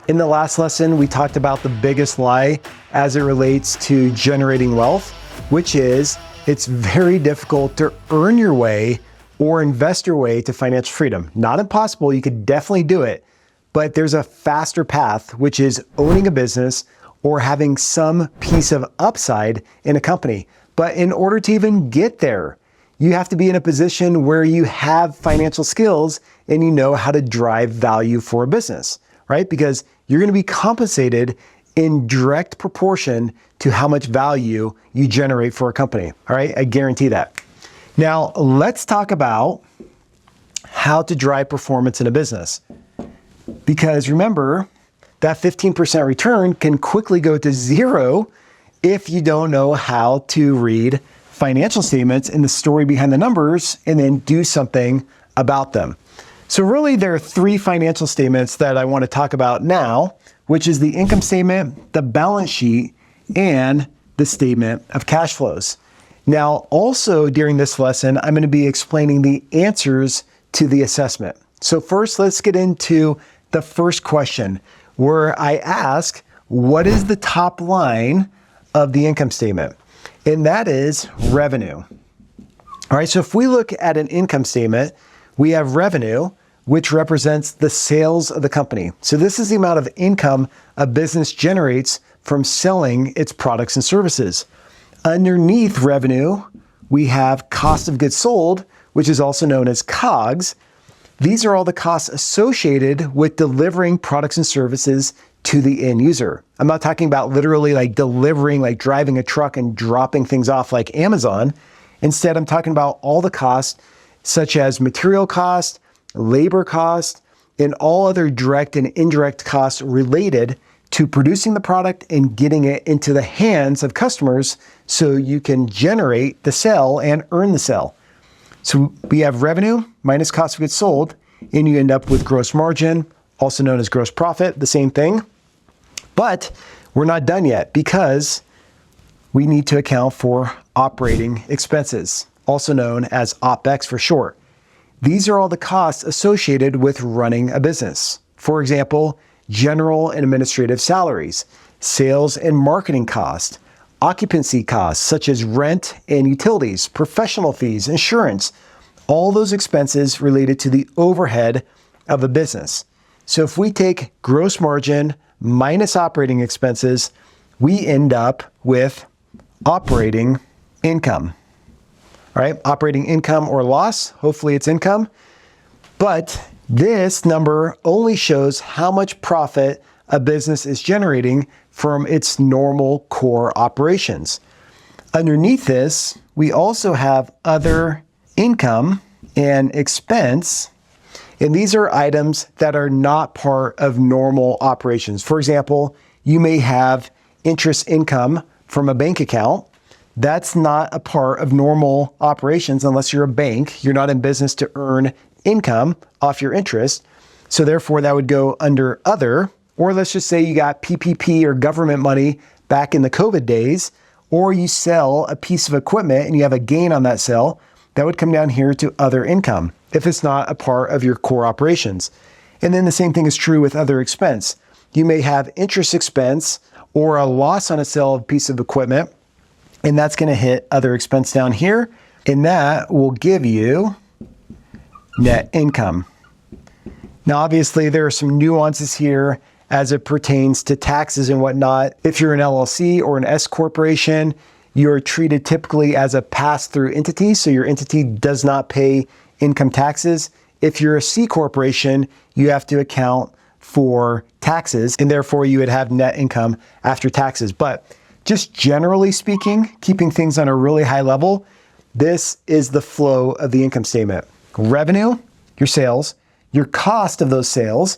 In the last lesson, we talked about the biggest lie as it relates to generating wealth, which is it's very difficult to earn your way or invest your way to financial freedom. Not impossible, you could definitely do it, but there's a faster path, which is owning a business or having some piece of upside in a company. But in order to even get there, you have to be in a position where you have financial skills and you know how to drive value for a business, right? Because you're going to be compensated in direct proportion to how much value you generate for a company, all right? I guarantee that. Now, let's talk about how to drive performance in a business. Because remember, that 15% return can quickly go to zero if you don't know how to read financial statements and the story behind the numbers and then do something about them. So really, there are three financial statements that I want to talk about now, which is the income statement, the balance sheet, and the statement of cash flows. Now, also during this lesson, I'm going to be explaining the answers to the assessment. So first, let's get into the first question, where I ask, what is the top line of the income statement? And that is revenue. All right, so if we look at an income statement, we have revenue, which represents the sales of the company. So this is the amount of income a business generates from selling its products and services. Underneath revenue, we have cost of goods sold, which is also known as COGS. These are all the costs associated with delivering products and services to the end user. I'm not talking about literally like delivering, like driving a truck and dropping things off like Amazon. Instead, I'm talking about all the costs, such as material cost, labor cost, and all other direct and indirect costs related to producing the product and getting it into the hands of customers so you can generate the sale and earn the sale. So we have revenue minus cost of goods sold, and you end up with gross margin, also known as gross profit, the same thing. But we're not done yet because we need to account for operating expenses, also known as OpEx for short. These are all the costs associated with running a business. For example, general and administrative salaries, sales and marketing costs, occupancy costs such as rent and utilities, professional fees, insurance, all those expenses related to the overhead of a business. So if we take gross margin minus operating expenses, we end up with operating income. All right, operating income or loss, hopefully it's income. But this number only shows how much profit a business is generating from its normal core operations. Underneath this, we also have other income and expense, and these are items that are not part of normal operations. For example, you may have interest income from a bank account. That's not a part of normal operations unless you're a bank. You're not in business to earn income off your interest. So therefore, that would go under other, or let's just say you got PPP or government money back in the COVID days, or you sell a piece of equipment and you have a gain on that sale, that would come down here to other income if it's not a part of your core operations. And then the same thing is true with other expense. You may have interest expense or a loss on a sale of a piece of equipment, and that's going to hit other expense down here, and that will give you net income. Now, obviously, there are some nuances here as it pertains to taxes and whatnot. If you're an LLC or an S corporation, you're treated typically as a pass-through entity, so your entity does not pay income taxes. If you're a C corporation, you have to account for taxes, and therefore you would have net income after taxes. But just generally speaking, keeping things on a really high level, this is the flow of the income statement. Revenue, your sales, your cost of those sales,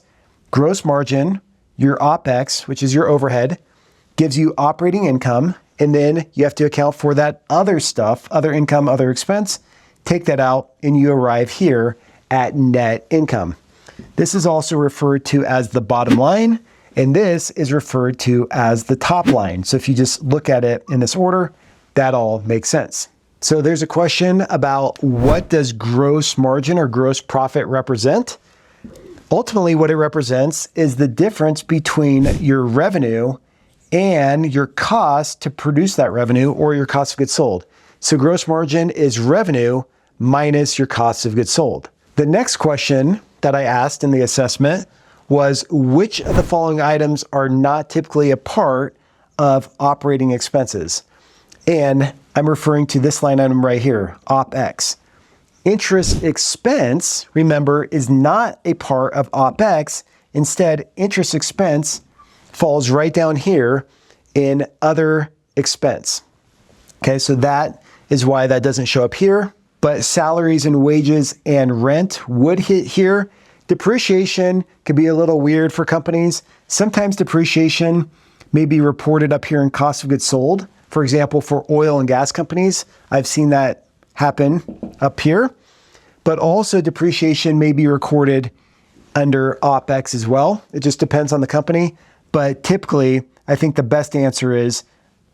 gross margin, your OpEx, which is your overhead, gives you operating income, and then you have to account for that other stuff, other income, other expense, take that out, and you arrive here at net income. This is also referred to as the bottom line, and this is referred to as the top line. So if you just look at it in this order, that all makes sense. So there's a question about what does gross margin or gross profit represent? Ultimately, what it represents is the difference between your revenue and your cost to produce that revenue, or your cost of goods sold. So gross margin is revenue minus your cost of goods sold. The next question that I asked in the assessment was, which of the following items are not typically a part of operating expenses? And I'm referring to this line item right here, OpEx. Interest expense, remember, is not a part of OpEx. Instead, interest expense falls right down here in other expense. Okay, so that is why that doesn't show up here. But salaries and wages and rent would hit here. Depreciation could be a little weird for companies. Sometimes depreciation may be reported up here in cost of goods sold. For example, for oil and gas companies, I've seen that happen up here. But also depreciation may be recorded under OpEx as well. It just depends on the company. But typically, I think the best answer is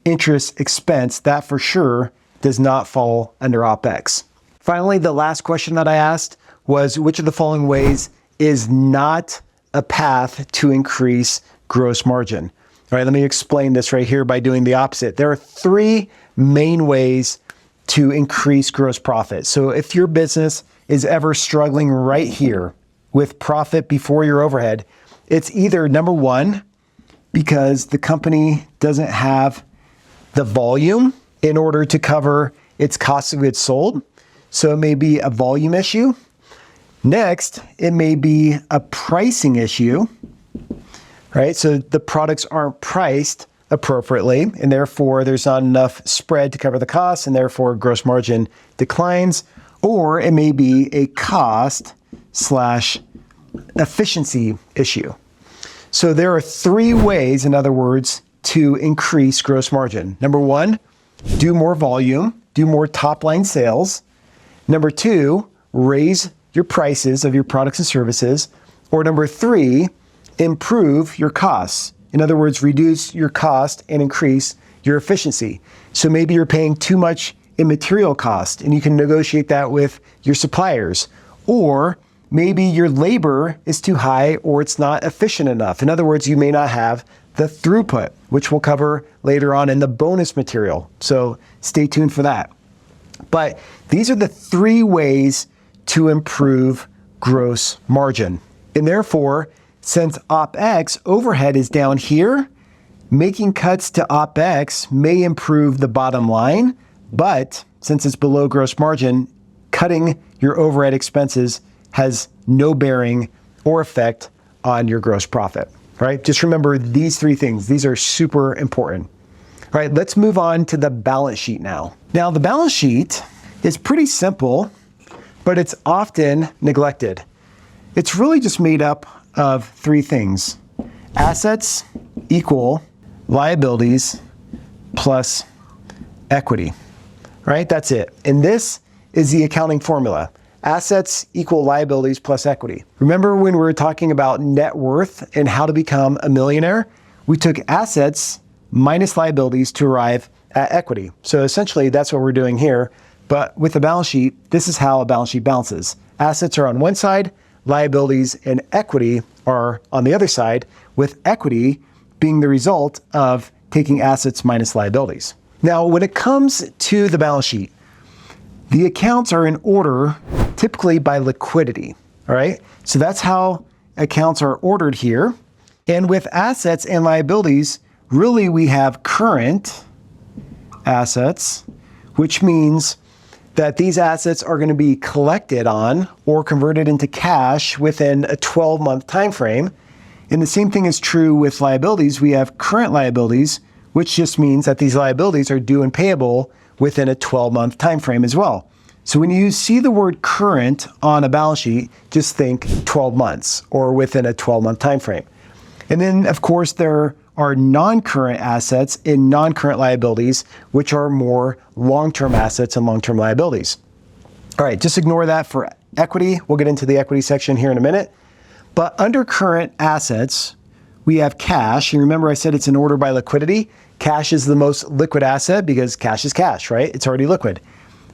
interest expense. That for sure does not fall under OpEx. Finally, the last question that I asked was, which of the following ways is not a path to increase gross margin? All right, let me explain this right here by doing the opposite. There are three main ways to increase gross profit. So if your business is ever struggling right here with profit before your overhead, it's either number one, because the company doesn't have the volume in order to cover its cost of goods sold. So it may be a volume issue. Next, it may be a pricing issue, right? So the products aren't priced appropriately, and therefore there's not enough spread to cover the costs, and therefore gross margin declines. Or it may be a cost/efficiency issue. So there are three ways, in other words, to increase gross margin. Number one, do more volume, do more top-line sales. Number two, raise your prices of your products and services. Or number three, improve your costs. In other words, reduce your cost and increase your efficiency. So maybe you're paying too much in material cost, and you can negotiate that with your suppliers. Or maybe your labor is too high, or it's not efficient enough. In other words, you may not have the throughput, which we'll cover later on in the bonus material. So stay tuned for that. But these are the three ways to improve gross margin. And therefore, since OpEx overhead is down here, making cuts to OpEx may improve the bottom line, but since it's below gross margin, cutting your overhead expenses has no bearing or effect on your gross profit, right? Just remember these three things. These are super important. All right, let's move on to the balance sheet now. Now, the balance sheet is pretty simple, but it's often neglected. It's really just made up of three things: assets equal liabilities plus equity, right? That's it. And this is the accounting formula. Assets equal liabilities plus equity. Remember when we were talking about net worth and how to become a millionaire? We took assets minus liabilities to arrive at equity. So essentially that's what we're doing here. But with the balance sheet, this is how a balance sheet balances. Assets are on one side, liabilities and equity are on the other side, with equity being the result of taking assets minus liabilities. Now, when it comes to the balance sheet, the accounts are in order typically by liquidity, all right? So that's how accounts are ordered here. And with assets and liabilities, really we have current assets, which means that these assets are going to be collected on or converted into cash within a 12-month time frame. And the same thing is true with liabilities. We have current liabilities, which just means that these liabilities are due and payable within a 12-month time frame as well. So when you see the word current on a balance sheet, just think 12 months or within a 12-month time frame. And then, of course, there are non-current assets and non-current liabilities, which are more long-term assets and long-term liabilities. All right, just ignore that for equity. We'll get into the equity section here in a minute. But under current assets, we have cash. And remember I said it's in order by liquidity. Cash is the most liquid asset because cash is cash, right? It's already liquid.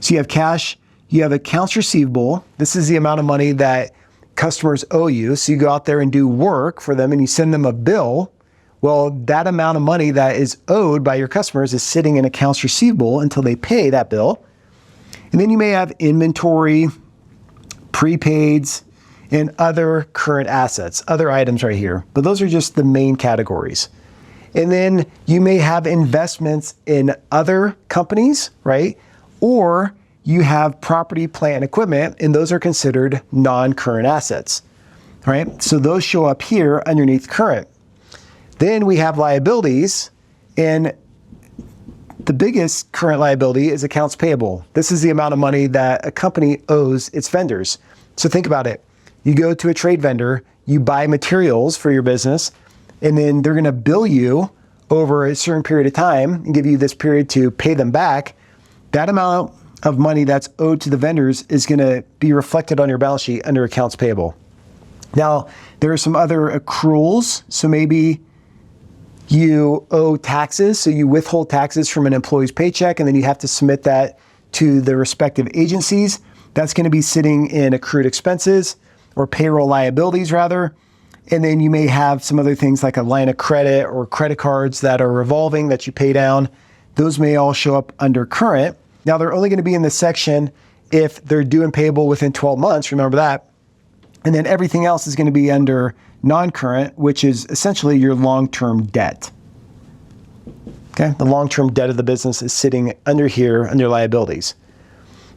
So you have cash, you have accounts receivable. This is the amount of money that customers owe you. So you go out there and do work for them and you send them a bill. Well, that amount of money that is owed by your customers is sitting in accounts receivable until they pay that bill. And then you may have inventory, prepaids, and other current assets, other items right here. But those are just the main categories. And then you may have investments in other companies, right? Or you have property, plant, and equipment, and those are considered non-current assets, right? So those show up here underneath current. Then we have liabilities, and the biggest current liability is accounts payable. This is the amount of money that a company owes its vendors. So think about it. You go to a trade vendor, you buy materials for your business, and then they're going to bill you over a certain period of time and give you this period to pay them back. That amount of money that's owed to the vendors is going to be reflected on your balance sheet under accounts payable. Now, there are some other accruals. So maybe you owe taxes, so you withhold taxes from an employee's paycheck, and then you have to submit that to the respective agencies. That's going to be sitting in accrued expenses, or payroll liabilities rather. And then you may have some other things like a line of credit or credit cards that are revolving that you pay down. Those may all show up under current. Now, they're only going to be in this section if they're due and payable within 12 months, remember that. And then everything else is going to be under non-current, which is essentially your long-term debt. Okay, the long-term debt of the business is sitting under here, under liabilities.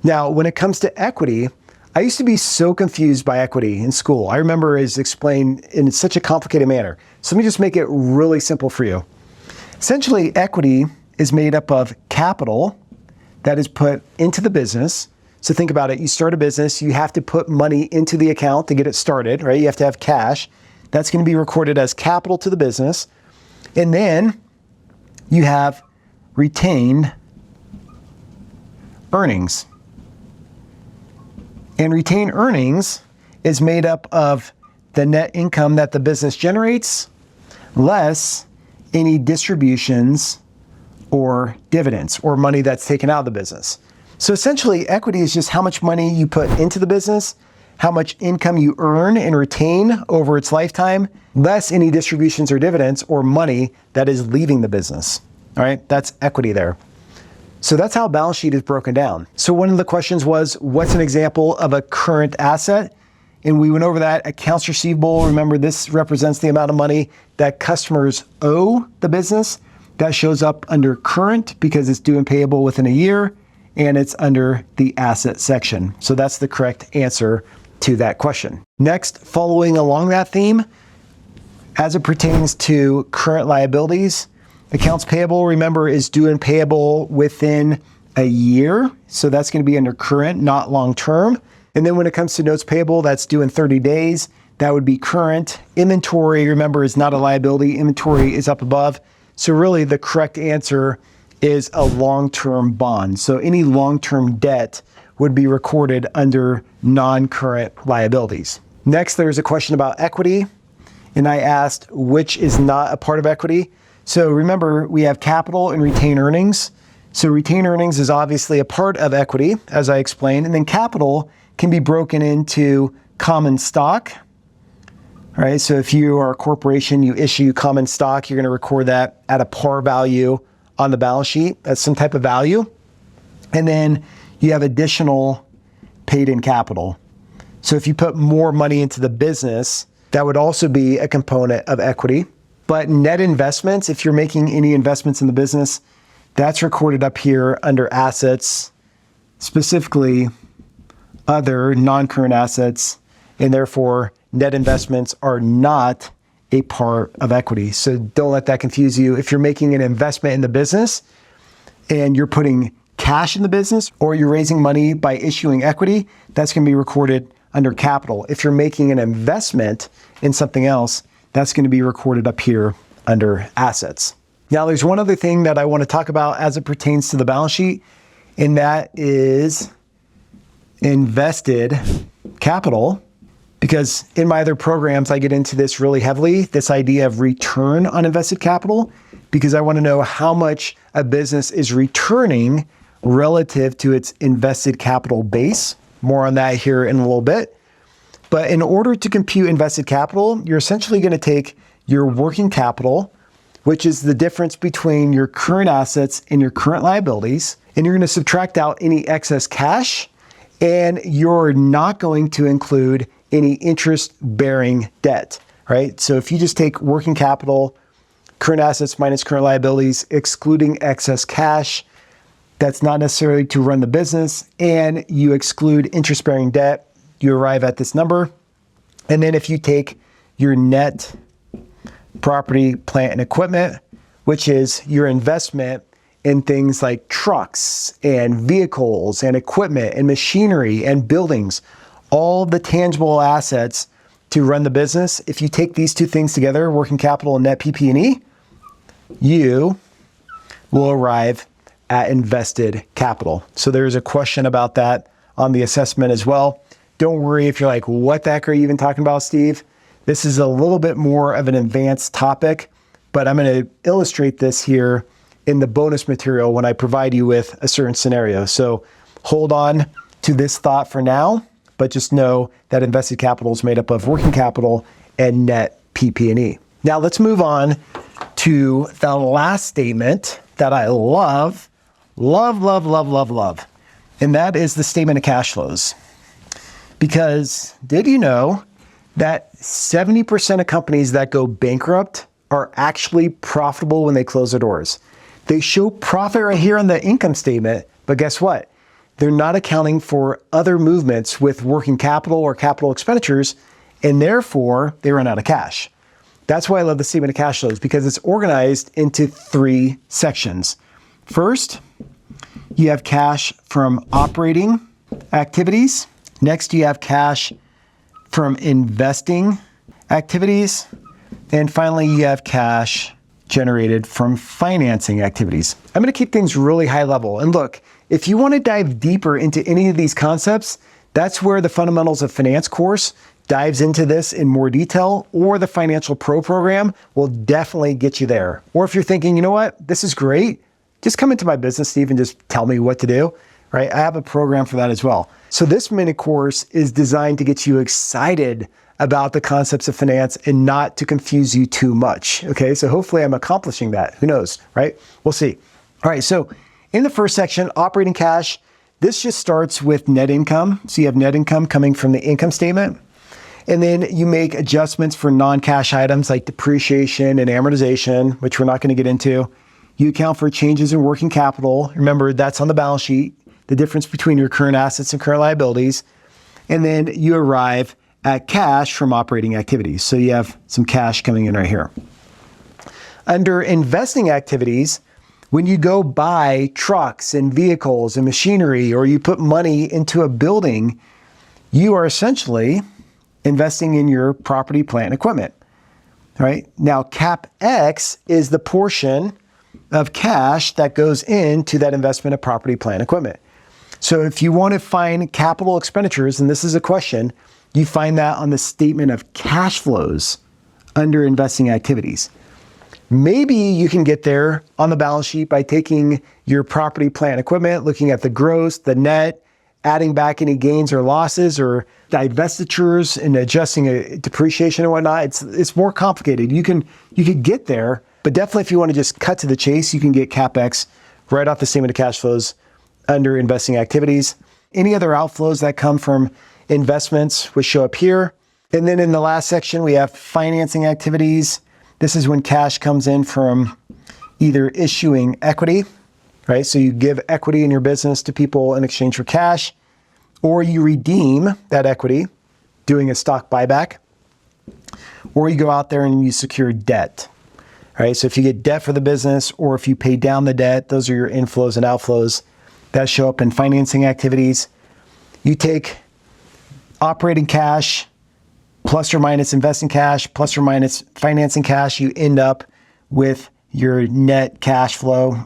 Now, when it comes to equity, I used to be so confused by equity in school. I remember it's explained in such a complicated manner. So let me just make it really simple for you. Essentially, equity is made up of capital that is put into the business. So think about it. You start a business, you have to put money into the account to get it started, right? You have to have cash. That's going to be recorded as capital to the business. And then you have retained earnings. And retained earnings is made up of the net income that the business generates, less any distributions or dividends or money that's taken out of the business. So essentially, equity is just how much money you put into the business, how much income you earn and retain over its lifetime, less any distributions or dividends or money that is leaving the business. All right, that's equity there. So that's how a balance sheet is broken down. So one of the questions was, what's an example of a current asset? And we went over that. Accounts receivable, remember this represents the amount of money that customers owe the business. That shows up under current because it's due and payable within a year, and it's under the asset section. So that's the correct answer to that question. Next, following along that theme, as it pertains to current liabilities, accounts payable, remember, is due and payable within a year. So that's going to be under current, not long-term. And then when it comes to notes payable, that's due in 30 days. That would be current. Inventory, remember, is not a liability. Inventory is up above. So really the correct answer is a long-term bond. So any long-term debt would be recorded under non-current liabilities. Next, there's a question about equity. And I asked which is not a part of equity. So remember, we have capital and retained earnings. So retained earnings is obviously a part of equity, as I explained. And then capital can be broken into common stock. All right, so if you are a corporation, you issue common stock, you're going to record that at a par value on the balance sheet. That's some type of value. And then you have additional paid in capital. So if you put more money into the business, that would also be a component of equity. But net investments, if you're making any investments in the business, that's recorded up here under assets, specifically other non-current assets, and therefore net investments are not a part of equity. So don't let that confuse you. If you're making an investment in the business and you're putting cash in the business or you're raising money by issuing equity, that's going to be recorded under capital. If you're making an investment in something else, that's going to be recorded up here under assets. Now, there's one other thing that I want to talk about as it pertains to the balance sheet, and that is invested capital. Because in my other programs, I get into this really heavily, this idea of return on invested capital, because I want to know how much a business is returning relative to its invested capital base. More on that here in a little bit. But in order to compute invested capital, you're essentially going to take your working capital, which is the difference between your current assets and your current liabilities, and you're going to subtract out any excess cash, and you're not going to include any interest-bearing debt, right? So if you just take working capital, current assets minus current liabilities, excluding excess cash, that's not necessarily to run the business, and you exclude interest-bearing debt, you arrive at this number. And then if you take your net property, plant, and equipment, which is your investment in things like trucks and vehicles and equipment and machinery and buildings, all the tangible assets to run the business. If you take these two things together, working capital and net PP&E, you will arrive at invested capital. So there's a question about that on the assessment as well. Don't worry if you're like, what the heck are you even talking about, Steve? This is a little bit more of an advanced topic, but I'm going to illustrate this here in the bonus material when I provide you with a certain scenario. So hold on to this thought for now, but just know that invested capital is made up of working capital and net PP&E. Now let's move on to the last statement that I love, and that is the statement of cash flows. Because did you know that 70% of companies that go bankrupt are actually profitable when they close their doors? They show profit right here on the income statement, but guess what? They're not accounting for other movements with working capital or capital expenditures, and therefore they run out of cash. That's why I love the statement of cash flows, because it's organized into 3 sections. First, you have cash from operating activities. Next, you have cash from investing activities. And finally, you have cash generated from financing activities. I'm going to keep things really high level. And look, if you want to dive deeper into any of these concepts, that's where the Fundamentals of Finance course dives into this in more detail, or the Financial Pro program will definitely get you there. Or if you're thinking, you know what, this is great, just come into my business, Steve, and just tell me what to do, right? I have a program for that as well. So this mini course is designed to get you excited about the concepts of finance and not to confuse you too much. Okay, so hopefully I'm accomplishing that. Who knows, right? We'll see. All right, so in the first section, operating cash, this just starts with net income. So you have net income coming from the income statement. And then you make adjustments for non-cash items like depreciation and amortization, which we're not going to get into. You account for changes in working capital. Remember, that's on the balance sheet, the difference between your current assets and current liabilities. And then you arrive at cash from operating activities. So you have some cash coming in right here. Under investing activities, when you go buy trucks and vehicles and machinery, or you put money into a building, you are essentially investing in your property, plant, and equipment, right? Now, CapEx is the portion of cash that goes into that investment of property, plant, and equipment. So if you want to find capital expenditures, and this is a question, you find that on the statement of cash flows under investing activities. Maybe you can get there on the balance sheet by taking your property, plant, and equipment, looking at the gross, the net, adding back any gains or losses or divestitures and adjusting a depreciation and whatnot. It's more complicated. You could get there, but definitely if you want to just cut to the chase, you can get CapEx right off the statement of cash flows under investing activities. Any other outflows that come from investments would show up here. And then in the last section, we have financing activities. This is when cash comes in from either issuing equity, right? So you give equity in your business to people in exchange for cash, or you redeem that equity doing a stock buyback, or you go out there and you secure debt, right? So if you get debt for the business, or if you pay down the debt, those are your inflows and outflows that show up in financing activities. You take operating cash plus or minus investing cash plus or minus financing cash, you end up with your net cash flow.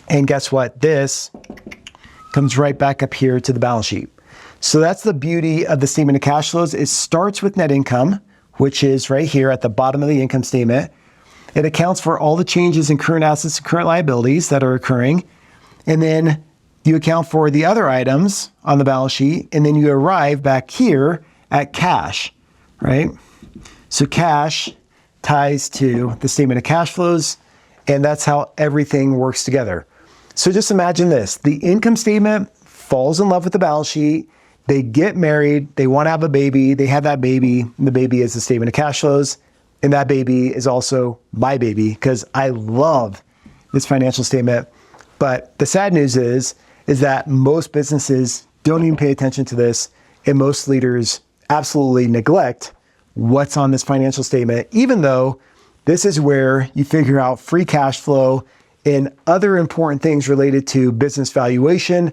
And guess what? This comes right back up here to the balance sheet. So that's the beauty of the statement of cash flows. It starts with net income, which is right here at the bottom of the income statement. It accounts for all the changes in current assets and current liabilities that are occurring. And then You account for the other items on the balance sheet, and then you arrive back here at cash, right? So cash ties to the statement of cash flows, and that's how everything works together. So just imagine this. The income statement falls in love with the balance sheet. They get married. They want to have a baby. They have that baby. And the baby is the statement of cash flows. And that baby is also my baby because I love this financial statement. But the sad news is that most businesses don't even pay attention to this, and most leaders absolutely neglect what's on this financial statement, even though this is where you figure out free cash flow and other important things related to business valuation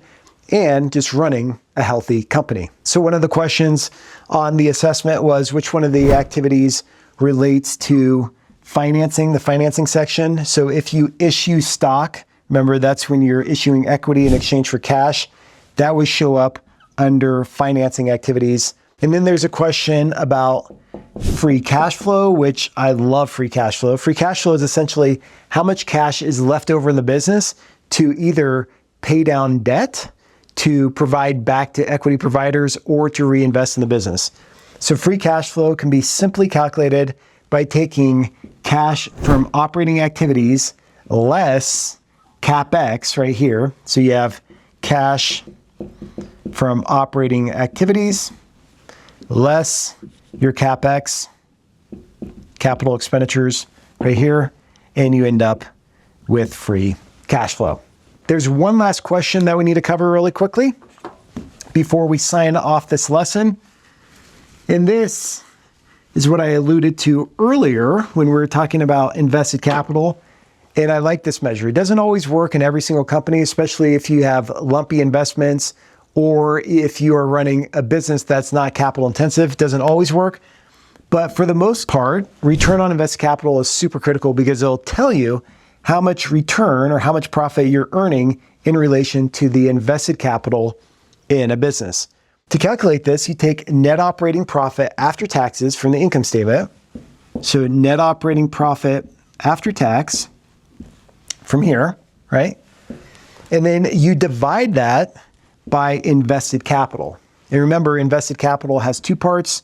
and just running a healthy company. So one of the questions on the assessment was which one of the activities relates to financing, the financing section. So if you issue stock, remember, that's when you're issuing equity in exchange for cash. That would show up under financing activities. And then there's a question about free cash flow, which I love free cash flow. Free cash flow is essentially how much cash is left over in the business to either pay down debt, to provide back to equity providers, or to reinvest in the business. So free cash flow can be simply calculated by taking cash from operating activities less CapEx right here. So you have cash from operating activities less your CapEx, capital expenditures right here, and you end up with free cash flow. There's one last question that we need to cover really quickly before we sign off this lesson. And this is what I alluded to earlier when we were talking about invested capital. And I like this measure. It doesn't always work in every single company, especially if you have lumpy investments or if you are running a business that's not capital intensive. It doesn't always work. But for the most part, return on invested capital is super critical because it'll tell you how much return or how much profit you're earning in relation to the invested capital in a business. To calculate this, you take net operating profit after taxes from the income statement. So net operating profit after tax from here, right? And then you divide that by invested capital. And remember, invested capital has two parts,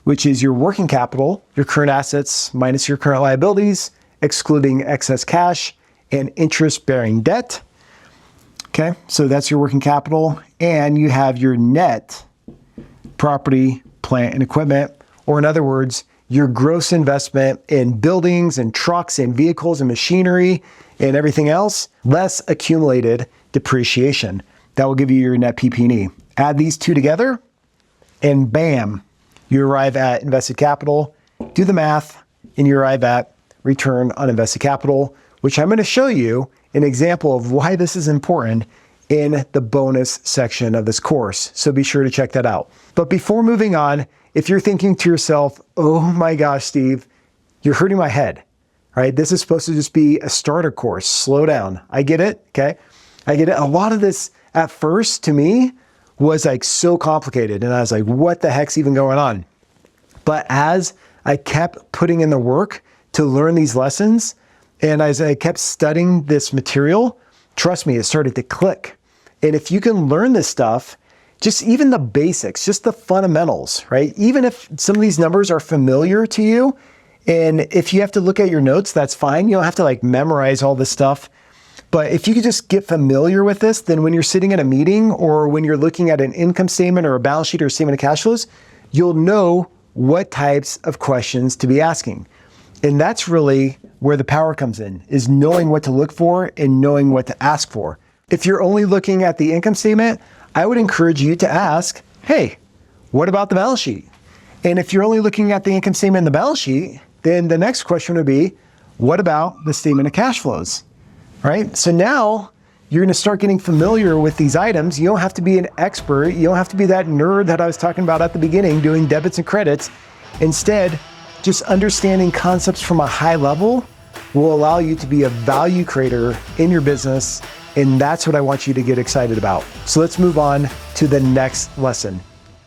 which is your working capital, your current assets minus your current liabilities, excluding excess cash, and interest-bearing debt. Okay, so that's your working capital. And you have your net property, plant, and equipment, or in other words, your gross investment in buildings and trucks and vehicles and machinery and everything else, less accumulated depreciation. That will give you your net PP&E. Add these two together, and bam, you arrive at invested capital. Do the math, and you arrive at return on invested capital, which I'm going to show you an example of why this is important in the bonus section of this course. So be sure to check that out. But before moving on, if you're thinking to yourself, oh my gosh, Steve, you're hurting my head, right? This is supposed to just be a starter course. Slow down. I get it, okay? I get it. A lot of this at first to me was like so complicated. And I was like, what the heck's even going on? But as I kept putting in the work to learn these lessons, and as I kept studying this material, trust me, it started to click. And if you can learn this stuff, just even the basics, just the fundamentals, right? Even if some of these numbers are familiar to you, and if you have to look at your notes, that's fine. You don't have to like memorize all this stuff. But if you could just get familiar with this, then when you're sitting at a meeting or when you're looking at an income statement or a balance sheet or a statement of cash flows, you'll know what types of questions to be asking. And that's really where the power comes in, is knowing what to look for and knowing what to ask for. If you're only looking at the income statement, I would encourage you to ask, hey, what about the balance sheet? And if you're only looking at the income statement and the balance sheet, then the next question would be, what about the statement of cash flows, right? So now you're gonna start getting familiar with these items. You don't have to be an expert. You don't have to be that nerd that I was talking about at the beginning doing debits and credits. Instead, just understanding concepts from a high level will allow you to be a value creator in your business. And that's what I want you to get excited about. So let's move on to the next lesson.